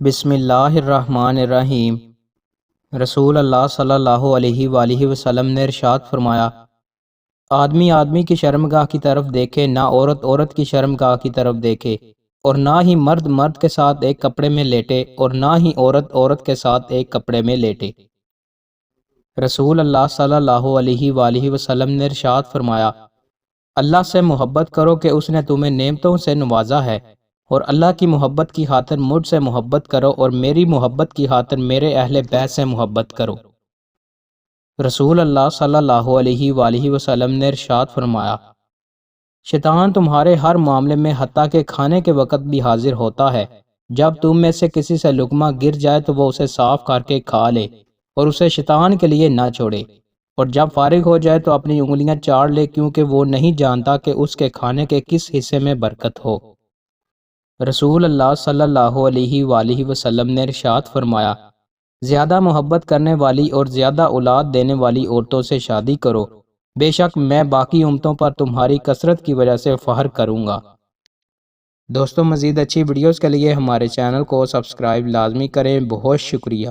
بسم اللہ الرحمن الرحیم۔ رسول اللہ صلی اللہ علیہ وآلہ وسلم نے ارشاد فرمایا، آدمی آدمی کی شرمگاہ کی طرف دیکھے، نہ عورت عورت کی شرمگاہ کی طرف دیکھے، اور نہ ہی مرد مرد کے ساتھ ایک کپڑے میں لیٹے، اور نہ ہی عورت عورت کے ساتھ ایک کپڑے میں لیٹے۔ رسول اللہ صلی اللہ علیہ وآلہ وسلم نے ارشاد فرمایا، اللہ سے محبت کرو کہ اس نے تمہیں نعمتوں سے نوازا ہے، اور اللہ کی محبت کی خاطر مجھ سے محبت کرو، اور میری محبت کی خاطر میرے اہل بیت سے محبت کرو۔ رسول اللہ صلی اللہ علیہ وآلہ وسلم نے ارشاد فرمایا، شیطان تمہارے ہر معاملے میں حتیٰ کہ کھانے کے وقت بھی حاضر ہوتا ہے۔ جب تم میں سے کسی سے لقمہ گر جائے تو وہ اسے صاف کر کے کھا لے، اور اسے شیطان کے لیے نہ چھوڑے، اور جب فارغ ہو جائے تو اپنی انگلیاں چاڑ لے، کیونکہ وہ نہیں جانتا کہ اس کے کھانے کے کس حصے میں برکت ہو۔ رسول اللہ صلی اللہ علیہ وآلہ وسلم نے ارشاد فرمایا، زیادہ محبت کرنے والی اور زیادہ اولاد دینے والی عورتوں سے شادی کرو، بے شک میں باقی امتوں پر تمہاری کثرت کی وجہ سے فخر کروں گا۔ دوستو، مزید اچھی ویڈیوز کے لیے ہمارے چینل کو سبسکرائب لازمی کریں۔ بہت شکریہ۔